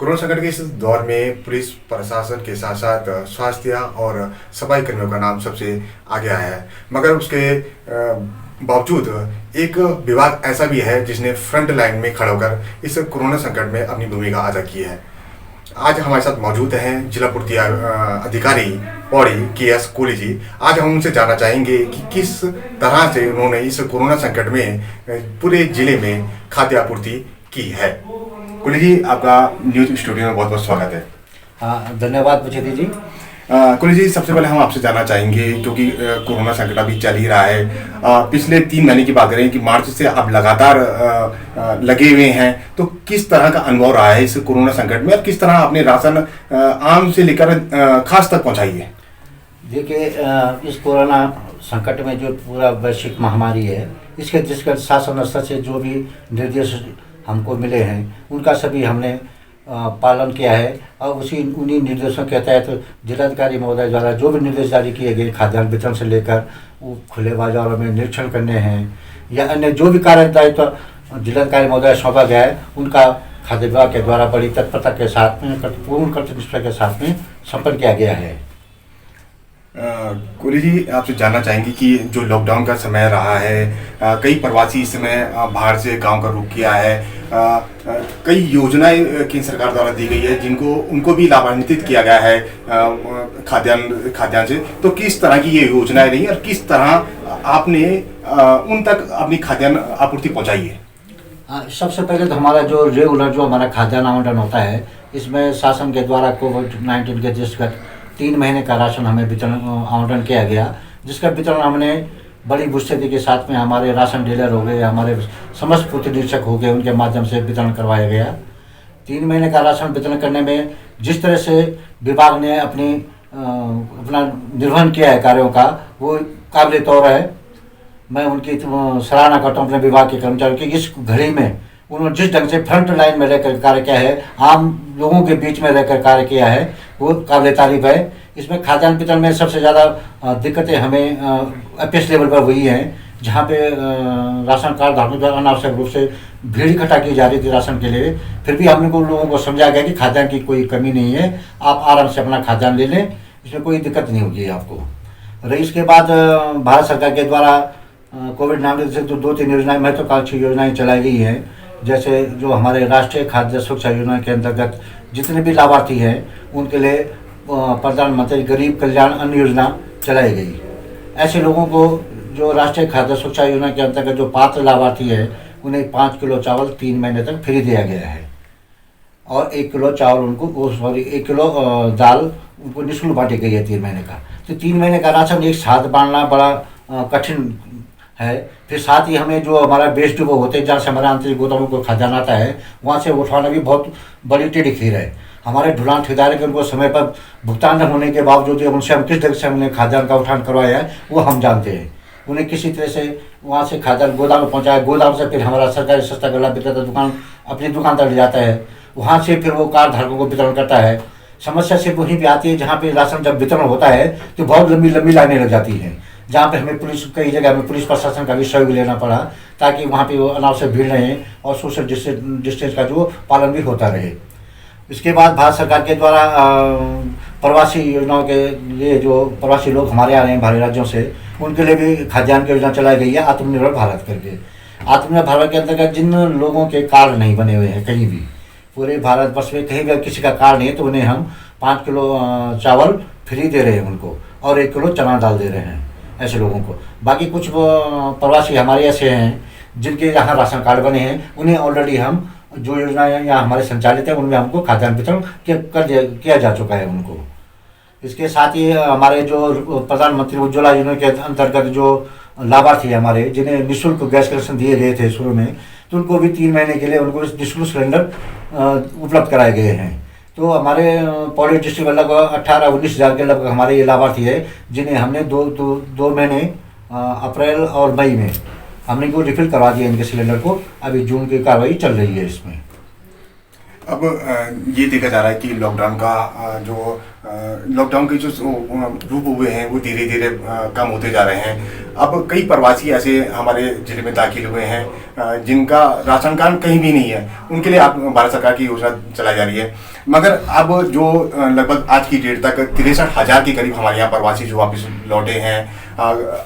Corona संकट के इस दौर में पुलिस प्रशासन के साथ साथ स्वास्थ्य और सफाई कर्मियों का नाम सबसे आगे आया है, मगर उसके बावजूद एक विभाग ऐसा भी है जिसने फ्रंट लाइन में खड़ा होकर इस कोरोना संकट में अपनी भूमिका अदा की है। आज हमारे साथ मौजूद हैं जिला पूर्ति अधिकारी पौड़ी के.एस. कोहली जी। आज हम उनसे जानना चाहेंगे कि किस तरह से उन्होंने इस कोरोना संकट में पूरे जिले में खाद्य आपूर्ति की है। कोहली जी, आपका न्यूज स्टूडियो में बहुत बहुत स्वागत है। हाँ, धन्यवाद पुछेती जी। कोहली जी, सबसे पहले हम आपसे जानना चाहेंगे क्योंकि कोरोना संकट अभी चल ही रहा है। पिछले 3 महीने की बात करें कि मार्च से आप लगातार लगे हुए हैं, तो किस तरह का अनुभव रहा है इस कोरोना संकट में और किस तरह आपने राशन आम से लेकर खास तक पहुंचाई है? देखिए, इस कोरोना संकट में जो पूरा वैश्विक महामारी है, इसके जिसके शासन स्तर से जो भी निर्देश हमको मिले हैं उनका सभी हमने पालन किया है और उन्हीं निर्देशों के तहत जिलाधिकारी महोदय द्वारा जो भी निर्देश जारी किए गए खाद्यान्न वितरण से लेकर वो खुले बाजारों में निरीक्षण करने हैं या अन्य जो भी कार्यदायित्व जिलाधिकारी महोदय सौंपा गया है, उनका खाद्य विभाग के द्वारा बड़ी तत्परता के साथ में पूर्ण कर्तव्यनिष्ठा के साथ में संपन्न किया गया है। कोहली जी, आपसे जानना चाहेंगे कि जो लॉकडाउन का समय रहा है, कई प्रवासी इस समय बाहर से गांव का रुख किया है, कई योजनाएं केंद्र सरकार द्वारा दी गई है जिनको उनको भी लाभान्वित किया गया है खाद्यान्न से। तो किस तरह की ये योजनाएं रही और किस तरह आपने उन तक अपनी खाद्यान्न आपूर्ति पहुंचाई है? सबसे पहले तो हमारा जो रेगुलर जो हमारा खाद्यान्न आवंटन होता है, इसमें शासन के द्वारा कोविड-19 के दृष्टिगत 3 महीने का राशन हमें वितरण आवंटन किया गया, जिसका वितरण हमने बड़ी मुस्तैदी के साथ में हमारे राशन डीलर हो गए, हमारे समस्त पूर्ति निरीक्षक हो गए, उनके माध्यम से वितरण करवाया गया। 3 महीने का राशन वितरण करने में जिस तरह से विभाग ने अपना निर्वहन किया है कार्यों का, वो काबिल तौर है। मैं उनकी सराहना करता हूँ अपने विभाग के कर्मचारियों की। इस घड़ी में उन्होंने जिस ढंग से फ्रंट लाइन में रहकर कार्य किया है, आम लोगों के बीच में रहकर कार्य किया है, वो काबिल तारीफ है। इसमें खाद्यान्न वितरण में सबसे ज़्यादा दिक्कतें हमें एपीएस लेवल पर हुई हैं, जहाँ पे राशन कार्ड धारकों द्वारा अनावश्यक रूप से भीड़ इकट्ठा की जा रही थी राशन के लिए। फिर भी हमने को लोगों को समझाया गया कि खाद्यान्न की कोई कमी नहीं है, आप आराम से अपना खाद्यान्न ले लें, इसमें कोई दिक्कत नहीं होगी आपको। और इसके बाद भारत सरकार के द्वारा कोविड-19 से तो 2-3 योजनाएं महत्वाकांक्षी योजनाएं चलाई गई हैं। जैसे जो हमारे राष्ट्रीय खाद्य सुरक्षा योजना के अंतर्गत जितने भी लाभार्थी हैं उनके लिए प्रधानमंत्री गरीब कल्याण अन्न योजना चलाई गई। ऐसे लोगों को जो राष्ट्रीय खाद्य सुरक्षा योजना के अंतर्गत जो पात्र लाभार्थी है, उन्हें 5 किलो चावल 3 महीने तक फ्री दिया गया है और 1 किलो चावल उनको 1 किलो दाल उनको निःशुल्क बांटी गई है 3 महीने का। तो 3 महीने का राशन एक साथ बांटना बड़ा कठिन है। फिर साथ ही हमें जो हमारा बेस्ट डिपो होते हैं, जहाँ से हमारे आंतरिक गोदामों को खाद्यान्न आता है, वहाँ से उठवाना भी बहुत बड़ी टेढ़ी खीर है। हमारे ढुलान ठेकेदार के उनको समय पर भुगतान न होने के बावजूद उनसे हम किस ढंग से हमने खाद्यान्न का उठान करवाया है वो हम जानते हैं। उन्हें किसी तरह से वहाँ से खाद्यान्न गोदाम में पहुँचाया, गोदाम से फिर हमारा सरकारी सस्ता गला विक्रेता दुकान अपनी दुकान तक ले जाता है, वहाँ से फिर वो कार्ड धारकों को वितरण करता है। समस्या सिर्फ वहीं पर आती है जहाँ पर राशन जब वितरण होता है तो बहुत लंबी लंबी लाइनें लग जाती हैं, जहाँ पे हमें कई जगह हमें पुलिस प्रशासन का भी सहयोग लेना पड़ा ताकि वहाँ पे वो अनावश्यक भीड़ रहे और सोशल डिस्टेंस का जो पालन भी होता रहे। इसके बाद भारत सरकार के द्वारा प्रवासी योजनाओं के लिए जो प्रवासी लोग हमारे आ रहे हैं बाहरी राज्यों से, उनके लिए भी खाद्यान्न की योजना चलाई गई है आत्मनिर्भर भारत करके। आत्मनिर्भर भारत के अंतर्गत जिन लोगों के कार्ड नहीं बने हुए हैं कहीं भी, पूरे भारतवर्ष में कहीं भी किसी का कार्ड नहीं है, तो उन्हें हम 5 किलो चावल फ्री दे रहे हैं उनको और 1 किलो चना दाल दे रहे हैं ऐसे लोगों को। बाकी कुछ प्रवासी हमारे ऐसे हैं जिनके यहाँ राशन कार्ड बने हैं, उन्हें ऑलरेडी हम जो योजनाएं यहाँ हमारे संचालित है उनमें हमको खाद्यान्न वितरण किया जा चुका है उनको। इसके साथ ही हमारे जो प्रधानमंत्री उज्ज्वला योजना के अंतर्गत जो लाभार्थी है हमारे, जिन्हें निःशुल्क गैस कनेक्शन दिए गए थे शुरू में, तो उनको भी 3 महीने के लिए उनको निःशुल्क सिलेंडर उपलब्ध कराए गए हैं। तो हमारे पौड़ी डिस्ट्रिक्ट में लगभग 18-19 हज़ार के लगभग हमारे ये लाभार्थी है जिन्हें हमने दो महीने अप्रैल और मई में हमने को रिफिल करवा दिया इनके सिलेंडर को। अभी जून की कार्रवाई चल रही है इसमें। अब ये देखा जा रहा है कि लॉकडाउन का लॉकडाउन के जो रूप हुए हैं वो धीरे धीरे कम होते जा रहे हैं। अब कई प्रवासी ऐसे हमारे जिले में दाखिल हुए हैं जिनका राशन कार्ड कहीं भी नहीं है, उनके लिए आप भारत सरकार की योजना चलाई जा रही है। मगर अब जो लगभग आज की डेट तक 63,000 के करीब हमारे यहाँ प्रवासी जो वापस लौटे हैं,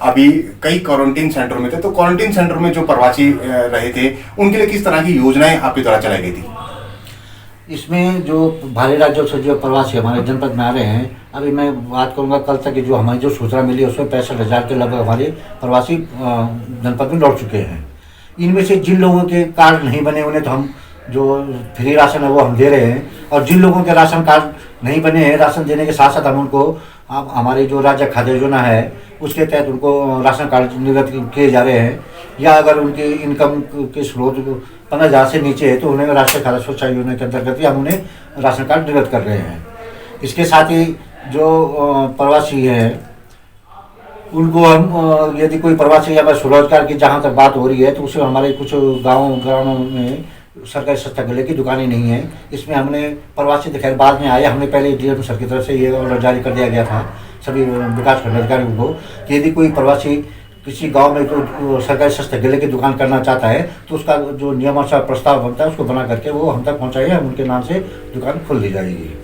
अभी कई क्वारंटीन सेंटरों में थे, तो क्वारंटीन सेंटर में जो प्रवासी रहे थे उनके लिए किस तरह की योजनाएं आपके द्वारा चलाई गई थी? इसमें जो बाहरी राज्यों से जो प्रवासी हमारे जनपद में आ रहे हैं, अभी मैं बात करूंगा कल तक की जो हमारी जो सूचना मिली है उसमें 65,000 के लगभग हमारे प्रवासी जनपद में लौट चुके हैं। इनमें से जिन लोगों के कार्ड नहीं बने उन्हें तो हम जो फ्री राशन है वो हम दे रहे हैं, और जिन लोगों के राशन कार्ड नहीं बने हैं, राशन देने के साथ साथ हम उनको हमारी जो राज्य खाद्य योजना है उसके तहत उनको राशन कार्ड निर्गत किए जा रहे हैं, या अगर उनकी इनकम के स्रोत 15,000 से नीचे है तो उन्हें राष्ट्रीय खाद्य सुरक्षा योजना के अंतर्गत ही हम उन्हें राशन कार्ड निर्गत कर रहे हैं। इसके साथ ही जो प्रवासी हैं उनको हम यदि कोई प्रवासी या स्वरोजगार की जहाँ तक बात हो रही है तो उसमें हमारे कुछ गाँव में सरकारी सस्ता गले की दुकानें नहीं है। इसमें हमने प्रवासी तो खैर बाद में आए, हमने पहले डीएम सर की तरफ से ये ऑर्डर जारी कर दिया गया था सभी विकास खंड अधिकारियों को कि यदि कोई प्रवासी किसी गांव में तो सरकारी सस्ते गले की दुकान करना चाहता है तो उसका जो नियमानुसार प्रस्ताव बनता है उसको बना करके वो हम तक पहुँचाइए, हम उनके नाम से दुकान खोल दी जाएगी।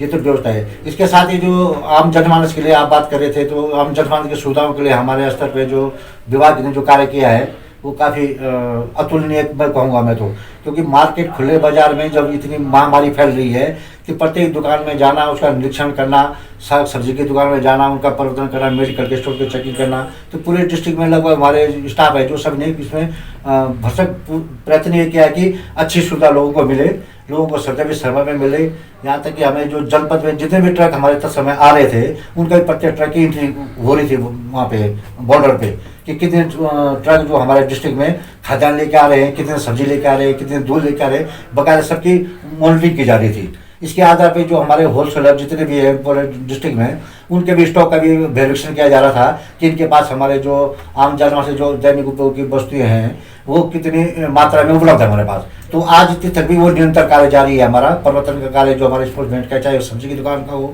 ये तो व्यवस्था है। इसके साथ ही जो आम जनमानस के लिए आप बात कर रहे थे, तो आम जनमानस की सुविधाओं के लिए हमारे स्तर पे जो विभाग ने जो कार्य किया है वो काफ़ी अतुलनीय मैं कहूँगा मैं तो, क्योंकि मार्केट खुले बाजार में जब इतनी महामारी फैल रही है कि प्रत्येक दुकान में जाना, उसका निरीक्षण करना, साग सब्जी की दुकान में जाना, उनका प्रवर्तन करना, मेडिकल के स्टोर की चेकिंग करना, तो पूरे डिस्ट्रिक्ट में लगभग हमारे स्टाफ है जो सब ने इसमें भरसक प्रयत्न ये किया कि अच्छी सुविधा लोगों को मिले, लोगों को सर्वे समय में मिले। यहाँ तक कि हमें जो जनपद में जितने भी ट्रक हमारे तक समय आ रहे थे उनका प्रत्येक ट्रक की एंट्री हो रही थी वहाँ पे बॉर्डर पे कि कितने ट्रक जो हमारे डिस्ट्रिक्ट में खाद्यान्न लेके आ रहे हैं, कितने सब्जी लेके आ रहे हैं, कितने दूध लेके आ रहे हैं, बकायदा सबकी मॉनिटरिंग की जा रही थी। इसके आधार पर जो हमारे होलसेलर जितने भी है पूरे डिस्ट्रिक्ट में उनके भी स्टॉक का भी वेरिफिकेशन किया जा रहा था कि इनके पास हमारे जो आम जनता से जो दैनिक उपयोग की वस्तुएं हैं वो कितनी मात्रा में उपलब्ध है हमारे पास। तो आज तक भी वो निरंतर कार्य जारी है हमारा परिवर्तन का कार्य जो हमारे स्पोर्ट्समेंट का, चाहे वो सब्जी की दुकान का हो,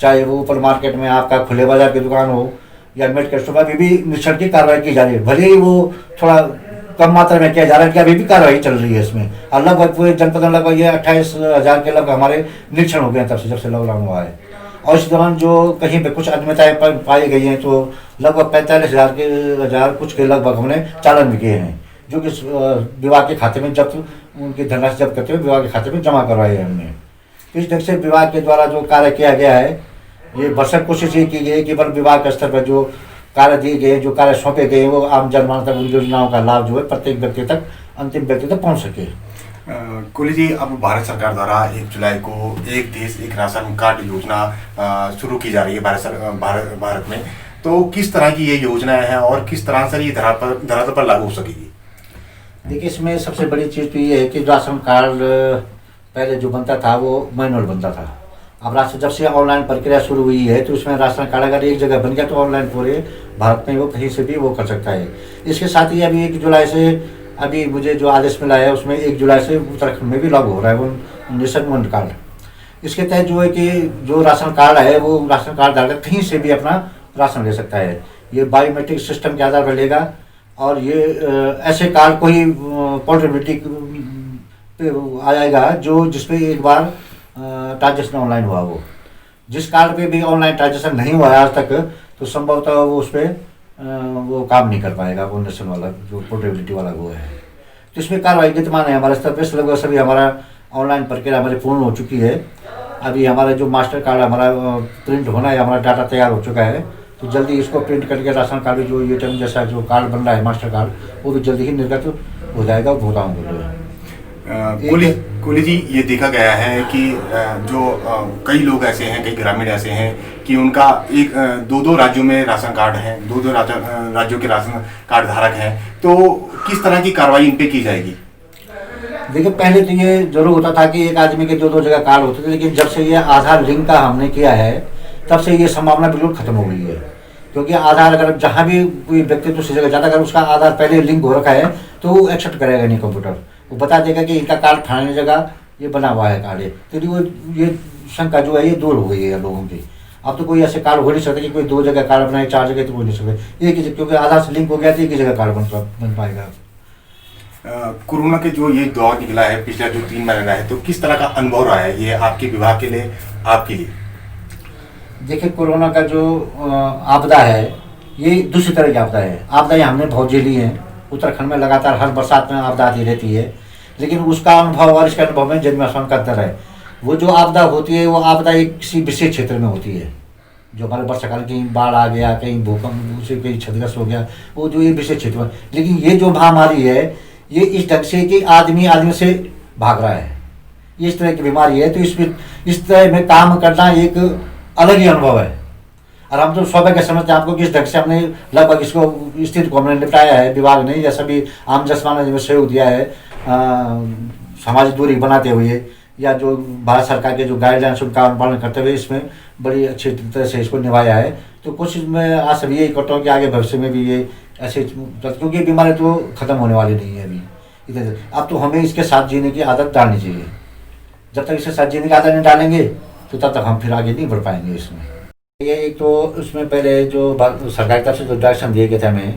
चाहे वो ऊपर मार्केट में आपका खुले बाजार की दुकान हो या मेडिकल स्टोर में, अभी भी निरीक्षण की कार्रवाई की जा रही है। भले ही वो थोड़ा कम मात्रा में किया जा रहा है कि अभी भी कार्रवाई चल रही है इसमें। और लगभग पूरे जनपद में लगभग ये 28,000 के लगभग हमारे निरीक्षण हो गए हैं तब से जब से लॉकडाउन हुआ है। और इस दौरान जो कहीं पे कुछ अनियमितताएं पाई गई हैं तो लगभग 45,000 कुछ के लगभग हमने चालान भी किए हैं, जो कि विभाग के खाते में जब्त उनकी धनराशि जब्त करते हुए विभाग के खाते में जमा करवाई है हमने। इस ढंग से विभाग के द्वारा जो कार्य किया गया है, ये भरसक कोशिश ये की गई है कि बल विभाग के स्तर पर जो कार्य दिए गए, जो कार्य सौंपे गए, वो आम जनमानस तक उन योजनाओं का लाभ जो है प्रत्येक व्यक्ति तक, अंतिम व्यक्ति तक पहुँच सके। कोहली जी, अब भारत सरकार द्वारा 1 जुलाई को एक देश एक राशन कार्ड योजना शुरू की जा रही है भारत में, तो किस तरह की ये योजनाएं हैं और किस तरह से ये धरातल पर लागू हो सकेगी? देखिए, इसमें सबसे बड़ी चीज़ तो ये है कि राशन कार्ड पहले जो बनता था वो मैनुअल बनता था। अब राशन जब से ऑनलाइन प्रक्रिया शुरू हुई है तो इसमें राशन कार्ड अगर एक जगह बन गया तो ऑनलाइन पूरे भारत में वो कहीं से भी वो कर सकता है। इसके साथ ही अभी 1 जुलाई से अभी मुझे जो आदेश मिला है उसमें 1 जुलाई से उत्तराखंड में भी लागू हो रहा है वो नेशन कार्ड। इसके तहत जो है कि जो राशन कार्ड है वो राशन कार्ड धारक कहीं से भी अपना राशन ले सकता है। ये बायोमेट्रिक सिस्टम के आधार पर लेगा और ये ऐसे कार्ड को ही पोर्टेबिलिटी पे आ जाएगा जो जिसपे एक बार ट्रांजेक्शन ऑनलाइन हुआ हो। जिस कार्ड पे भी ऑनलाइन ट्रांजेक्शन नहीं हुआ है आज तक तो संभवतः वो उस पर वो काम नहीं कर पाएगा, वो नेशन वाला जो पोर्टेबिलिटी वाला वो है। तो इसमें कार्रवाई विद्यमान है हमारे स्तर पर। लगभग सभी हमारा ऑनलाइन प्रक्रिया हमारी पूर्ण हो चुकी है। अभी हमारा जो मास्टर कार्ड हमारा प्रिंट होना है, हमारा डाटा तैयार हो चुका है, तो जल्दी इसको प्रिंट करके राशन कार्ड जो एटीएम जैसा जो कार्ड बन रहा है मास्टर कार्ड वो भी जल्दी ही निर्गत हो जाएगा भुगतान के लिए। कोहली जी, ये देखा गया है कि जो कई लोग ऐसे हैं, कई ग्रामीण ऐसे हैं कि उनका एक 2-2 राज्यों में राशन कार्ड है, 2-2 राज्यों के राशन कार्ड धारक हैं, तो किस तरह की कार्रवाई इन पे की जाएगी? देखिए, पहले तो ये जरूर होता था कि एक आदमी के 2-2 जगह कार्ड होते थे, लेकिन जब से ये आधार लिंक का हमने किया है तब से ये संभावना बिल्कुल खत्म हो गई है। क्योंकि आधार अगर जहाँ भी कोई व्यक्ति दूसरी जगह जाता, अगर उसका आधार पहले लिंक हो रखा है तो वो एक्सेप्ट करेगा नहीं कंप्यूटर। वो बता देगा कि इनका कार्ड फलानी जगह ये बना हुआ है कार्ड, तो ये शंका जो है ये दूर हो गई है लोगों की। अब तो कोई ऐसे कार्ड हो नहीं सकता कि कोई 2 जगह कार्ड बनाए, 4 जगह तो हो नहीं सकते, एक ही जगह, क्योंकि आधार से लिंक हो गया तो एक ही जगह कार्ड बन पाएगा। कोरोना के जो ये दौर निकला है पिछला जो 3 महीना रहा है, तो किस तरह का अनुभव रहा है ये आपके विभाग के लिए, आपके लिए? देखिए, कोरोना का जो आपदा है ये दूसरी तरह की आपदा है। आपदाएं हमने बहुत झेली हैं, उत्तराखंड में लगातार हर बरसात में आपदा आती रहती है, लेकिन उसका अनुभव और इसके अनुभव में जन्म आसमान का अंतर है। वो जो आपदा होती है वो आपदा एक किसी विशेष क्षेत्र में होती है, जो हमारे वर्षाकाल कहीं बाढ़ आ गया, कहीं भूकंप से कहीं क्षतिग्रस्त हो गया, वो जो ये विशेष क्षेत्र में। लेकिन ये जो महामारी है ये इस ढंग से कि आदमी से भाग रहा है, ये इस तरह की बीमारी है, तो इस तरह में काम करना एक अलग ही अनुभव है। और हम तो सौभाग्य समझते हैं आपको कि इस ढंग से हमने लगभग इसको स्थिति को हमने निपटाया है विभाग ने, या सभी आम जनमानस ने सहयोग दिया है सामाजिक दूरी बनाते हुए, या जो भारत सरकार के जो गाइडलाइंस उनका अनुपालन करते हुए इसमें बड़ी अच्छी तरह से इसको निभाया है। तो कोशिश में आज सभी यही करता हूँ कि आगे भविष्य में भी ये ऐसे, क्योंकि ये बीमारी तो ख़त्म होने वाली नहीं है अभी इधर। अब तो हमें इसके साथ जीने की आदत डालनी चाहिए। जब तक इसके साथ जीने की आदत नहीं डालेंगे तो तब तक हम फिर आगे नहीं बढ़ पाएंगे इसमें। ये एक तो उसमें पहले जो सरकार की तरफ से जो डायरेक्शन दिए गए थे हमें,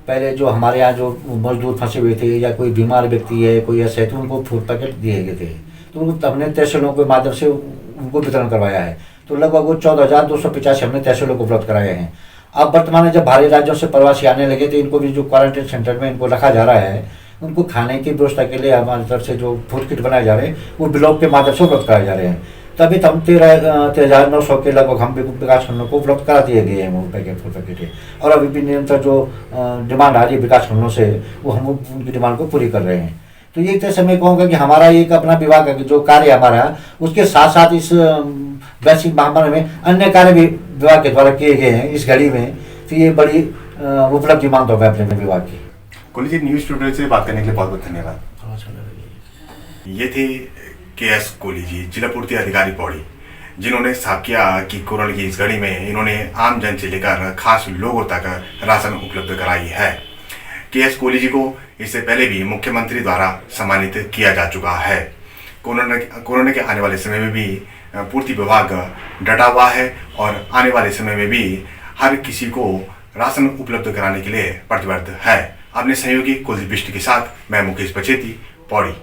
पहले जो हमारे यहाँ जो मजदूर फंसे हुए थे या कोई बीमार व्यक्ति है, कोई ऐसे, तो उनको फूड पैकेट दिए गए थे, तो उनको हमने तहसीलों के माध्यम से उनको वितरण करवाया है। तो लगभग वो 14,285 हमने तहसीलों को उपलब्ध कराए हैं। अब वर्तमान में जब बाहरी राज्यों से प्रवासी आने लगे तो इनको भी जो क्वारंटाइन सेंटर में इनको रखा जा रहा है, उनको खाने की व्यवस्था के लिए हमारी तरफ से जो फूड किट बनाए जा रहे हैं वो ब्लॉक के माध्यम से उपलब्ध कराए जा रहे हैं। तभी तो हम 13,900 के लगभग हम विकास खंडों को उपलब्ध करा दिए गए हैं वो फूड पैकेट है। और अभी भी निरंतर जो डिमांड आ रही है विकास खंडों से, वो हम उनकी डिमांड को पूरी कर रहे हैं। तो ये तरह से मैं कहूँगा कि हमारा एक अपना विभाग का जो कार्य हमारा, उसके साथ साथ इस वैश्विक महामारी में अन्य कार्य भी विभाग के द्वारा किए गए हैं इस घड़ी में। तो ये बड़ी उपलब्धि मानता हूँ मैं अपने विभाग की। कोहली जी, न्यूज़ स्टूडियो से बात करने के लिए बहुत बहुत धन्यवाद। ये थे KS कोहली जी, जिला पूर्ति अधिकारी पौड़ी, जिन्होंने साफ किया कि कोरोना की इस घड़ी में इन्होंने आम जन से लेकर खास लोगों तक राशन उपलब्ध कराई है। KS कोहली जी को इससे पहले भी मुख्यमंत्री द्वारा सम्मानित किया जा चुका है। कोरोना के आने वाले समय में भी पूर्ति विभाग डटा हुआ है और आने वाले समय में भी हर किसी को राशन उपलब्ध कराने के लिए प्रतिबद्ध है। अपने सहयोगी कुलदीप बिष्ट के साथ मैं मुकेश बचेती, पौड़ी।